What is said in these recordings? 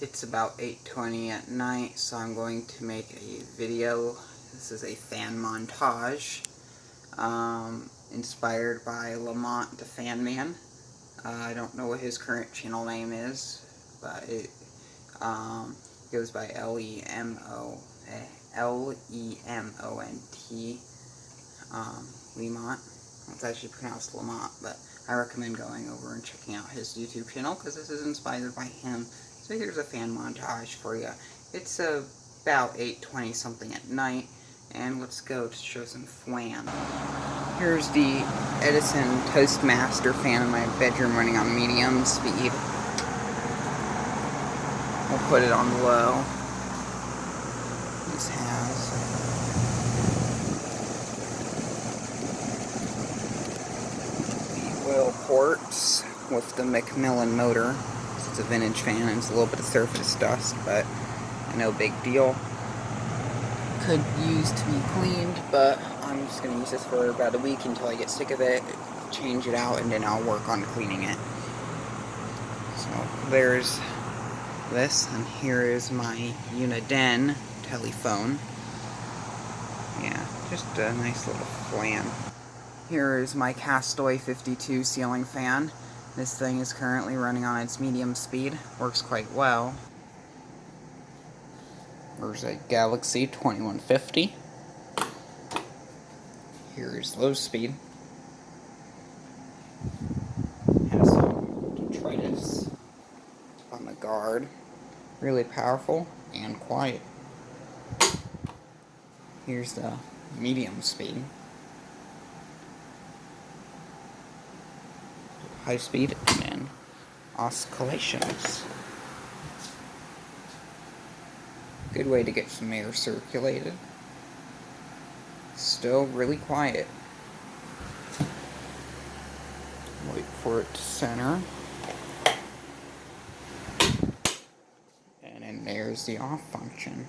It's about 8:20 at night, so I'm going to make a video. This is a fan montage, inspired by Lemont the Fan Man. I don't know what his current channel name is, but it goes by Lemont, Lemont. It's actually pronounced Lemont, but I recommend going over and checking out his YouTube channel because this is inspired by him. So here's a fan montage for you. It's about 8:20 something at night, and let's go to show some flan. Here's the Edison Toastmaster fan in my bedroom running on medium speed. We'll put it on low. This has the oil ports with the Macmillan motor. It's a vintage fan and it's a little bit of surface dust, but no big deal. Could use to be cleaned, but I'm just going to use this for about a week until I get sick of it, change it out, and then I'll work on cleaning it. So there's this, and here is my Uniden telephone. Yeah, just a nice little flan. Here is my Castaway 52 ceiling fan. This thing is currently running on its medium speed. Works quite well. There's a Galaxy 2150. Here's low speed. Has some detritus on the guard. Really powerful and quiet. Here's the medium speed. High speed and oscillations. Good way to get some air circulated. Still really quiet. Wait for it to center. And then there's the off function.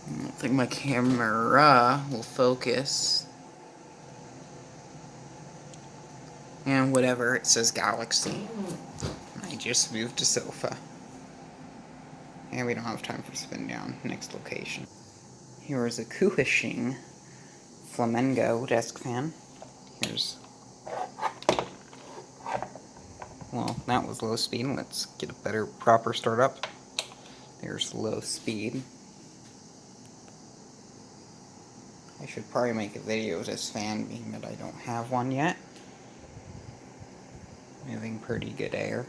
I don't think my camera will focus. And whatever, it says Galaxy. I just moved to sofa. And we don't have time for spin down. Next location. Here is a Kuhishing Flamengo desk fan. Here's... well, that was low speed. Let's get a better, proper startup. There's low speed. I should probably make a video of this fan, being that I don't have one yet. Moving pretty good air.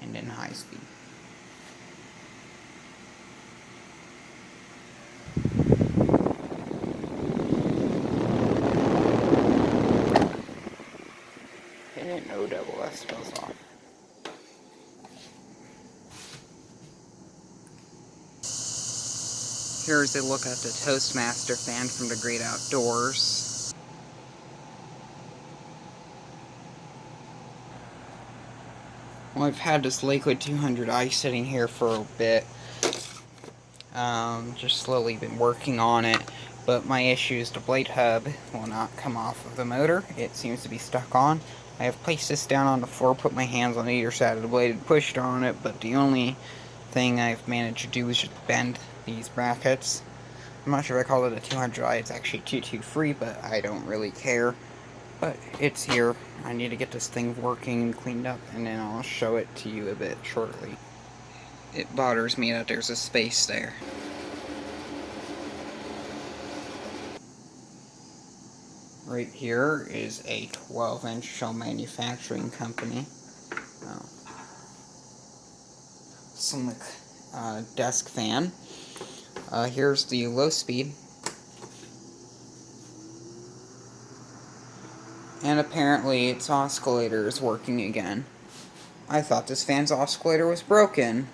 And in high speed. And no double S spells off. Here's a look at the Toastmaster fan from the Great Outdoors. Well, I've had this Liquid 200i sitting here for a bit. Just slowly been working on it. But my issue is the blade hub will not come off of the motor. It seems to be stuck on. I have placed this down on the floor, put my hands on either side of the blade and pushed on it, but the only thing I've managed to do is just bend these brackets. I'm not sure if I call it a 200i, it's actually 223, but I don't really care. But it's here. I need to get this thing working and cleaned up, and then I'll show it to you a bit shortly. It bothers me that there's a space there. Right here is a 12-inch shell manufacturing company. Some desk fan. Here's the low speed. And apparently its oscillator is working again. I thought this fan's oscillator was broken.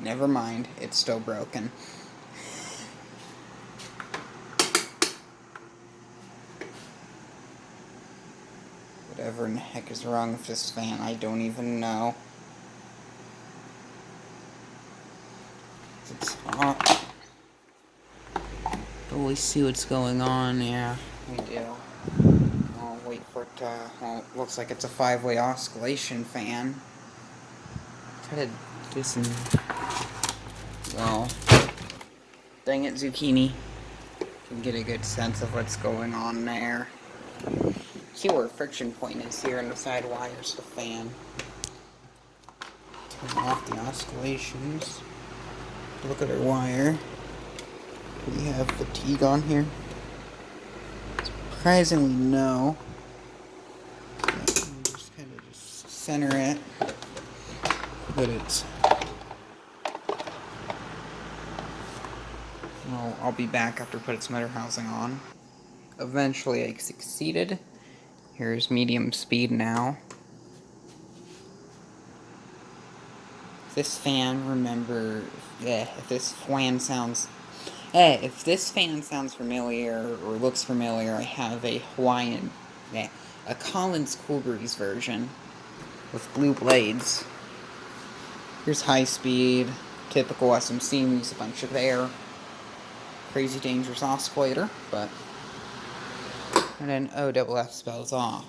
Never mind, it's still broken. Whatever in the heck is wrong with this fan, I don't even know. It's hot. totally see what's going on. Yeah, we do. I'll wait for it to, well, it looks like it's a 5-way oscillation fan. Try to do some, well, dang it, zucchini. Can get a good sense of what's going on there. See where friction point is here in the side wires of the fan. Turn off the oscillations. Look at our wire. We have fatigue on here. Surprisingly, no. Just kind of just center it. But it's... Well, I'll be back after I put its motor housing on. Eventually I succeeded. Here's medium speed now. This fan, remember, if this fan sounds familiar or looks familiar, I have a Hawaiian, a Collins Cool Breeze version with blue blades. Here's high speed, typical SMC, moves a bunch of air, crazy dangerous oscillator, but, and then OFF spells off.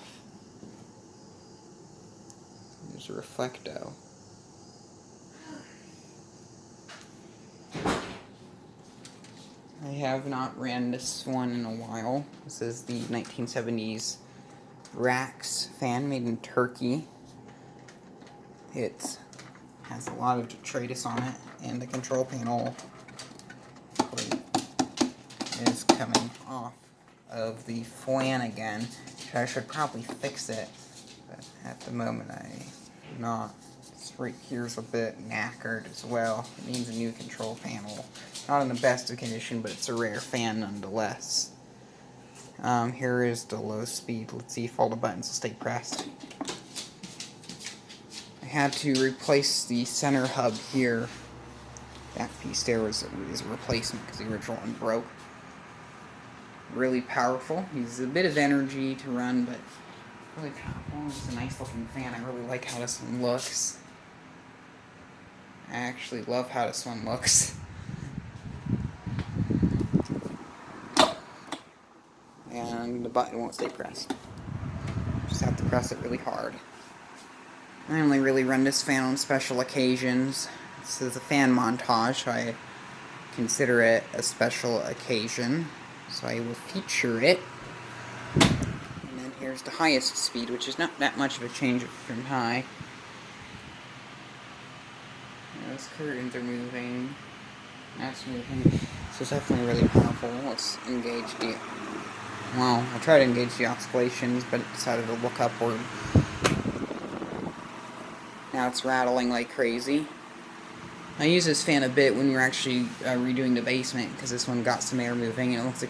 There's a reflecto. I have not ran this one in a while. This is the 1970s Rax fan made in Turkey. It has a lot of detritus on it, and the control panel plate is coming off of the fan again. I should probably fix it, but at the moment I'm not. This right here's a bit knackered as well. It needs a new control panel. Not in the best of condition, but it's a rare fan nonetheless. Here is the low speed. Let's see if all the buttons will stay pressed. I had to replace the center hub here. That piece there is a replacement because the original one broke. Really powerful. Uses a bit of energy to run, but really powerful. It's a nice looking fan. I really like how this one looks. I actually love how this one looks. And the button won't stay pressed. Just have to press it really hard. I only really run this fan on special occasions. This is a fan montage, so I consider it a special occasion. So I will feature it. And then here's the highest speed, which is not that much of a change from high. Those curtains are moving. That's moving. This is definitely really powerful. Let's engage the... Well, I tried to engage the oscillations, but it decided to look upward. Now it's rattling like crazy. I use this fan a bit when we're actually redoing the basement, because this one got some air moving, and it looks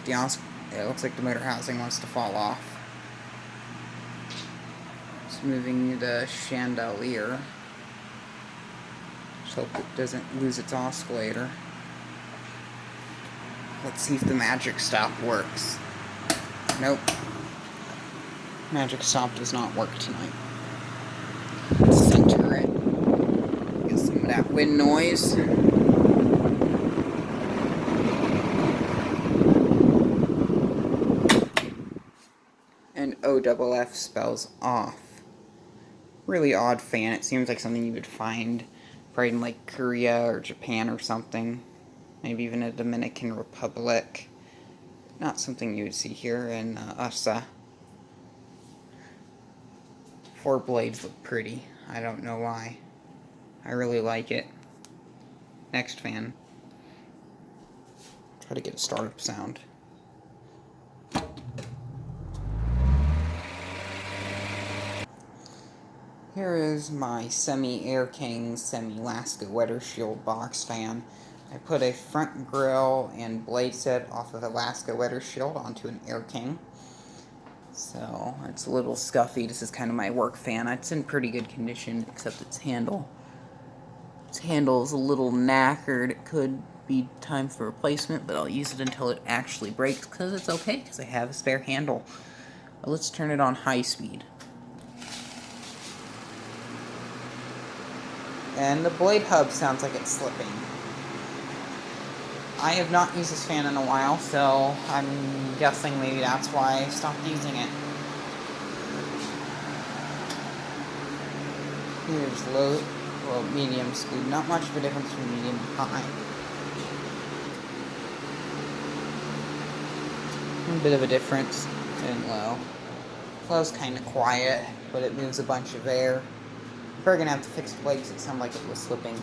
like the motor housing wants to fall off. It's moving the chandelier. Just hope it doesn't lose its oscillator. Let's see if the magic stop works. Nope. Magic stop does not work tonight. Center it. Get some of that wind noise. And OFF spells off. Really odd fan. It seems like something you would find probably in like Korea or Japan or something. Maybe even a Dominican Republic. Not something you would see here in USA. 4 blades look pretty. I don't know why. I really like it. Next fan. Try to get a startup sound. Here is my Semi-Air King Semi-Alaska Weather Shield box fan. I put a front grill and blade set off of Alaska Weather Shield onto an Air King. So, it's a little scuffy. This is kind of my work fan. It's in pretty good condition, except its handle. Its handle is a little knackered. It could be time for replacement, but I'll use it until it actually breaks, because it's okay, because I have a spare handle. But let's turn it on high speed. And the blade hub sounds like it's slipping. I have not used this fan in a while, so I'm guessing maybe that's why I stopped using it. Here's low, well, medium speed. Not much of a difference between medium and high. A bit of a difference in low. Low's kind of quiet, but it moves a bunch of air. I'm probably gonna have to fix the blade because it sounded like it was slipping.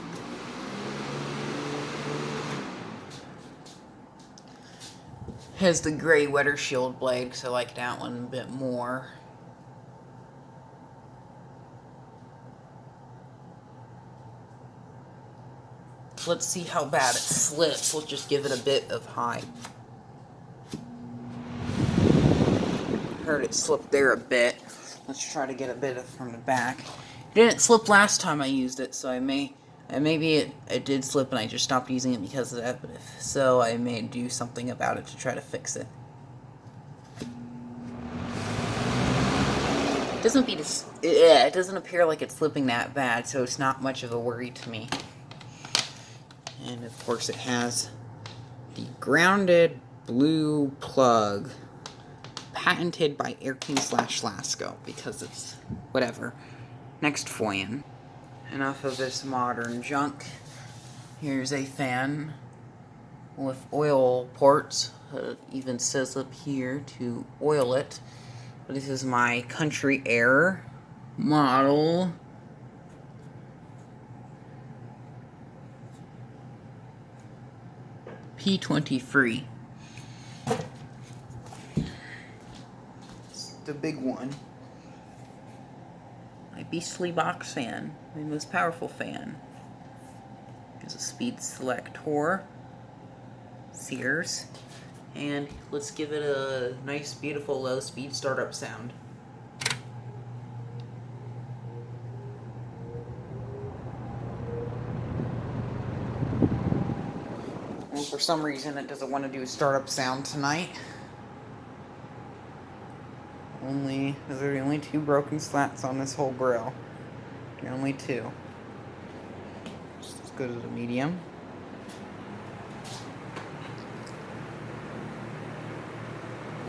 Has the gray wetter shield blade, because I like that one a bit more. Let's see how bad it slips. We'll just give it a bit of high. Heard it slip there a bit. Let's try to get a bit of from the back. It didn't slip last time I used it, so maybe it did slip and I just stopped using it because of that, but if so, I may do something about it to try to fix it. It doesn't appear like it's slipping that bad, so it's not much of a worry to me. And of course it has the grounded blue plug, patented by Air King / Lasco, because it's whatever. Next fan. Enough of this modern junk. Here's a fan with oil ports. It even says up here to oil it. But this is my Country Air model P23. It's the big one. My beastly box fan, my most powerful fan. There's a speed selector, Sears, and let's give it a nice, beautiful, low speed startup sound. Well, for some reason it doesn't want to do a startup sound tonight. There are only 2 broken slats on this whole grill. The only 2. Just as good as a medium.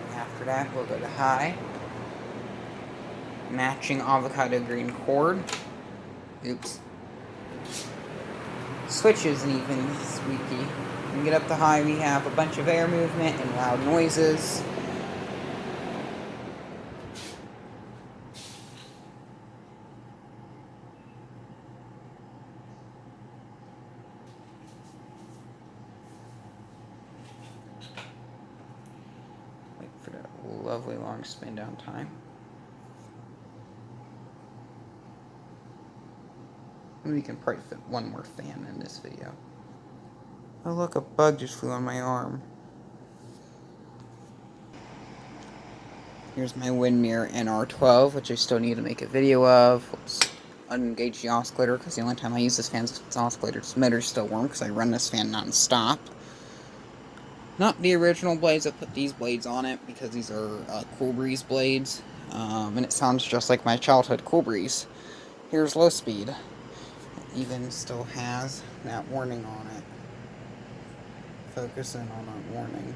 And after that, we'll go to high. Matching avocado green cord. Oops. Switch isn't even squeaky. When we get up to high, we have a bunch of air movement and loud noises. Wait for that lovely long spin down time. We can probably fit one more fan in this video. Oh look, a bug just flew on my arm. Here's my Windmere NR12, which I still need to make a video of. Let's unengage the oscillator, because the only time I use this fan is if the oscillator's motor's still warm, because I run this fan non-stop. Not the original blades, I put these blades on it, because these are Cool Breeze blades. And it sounds just like my childhood Cool Breeze. Here's low speed. It even still has that warning on it. Focus in on that warning.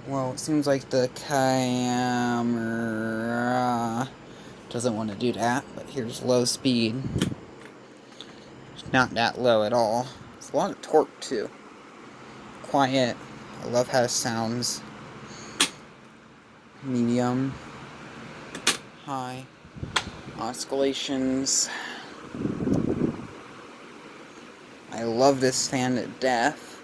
Well, it seems like the camera doesn't want to do that, but here's low speed. It's not that low at all. It's a lot of torque, too. Quiet. I love how it sounds. Medium. High. Oscillations. I love this fan to death.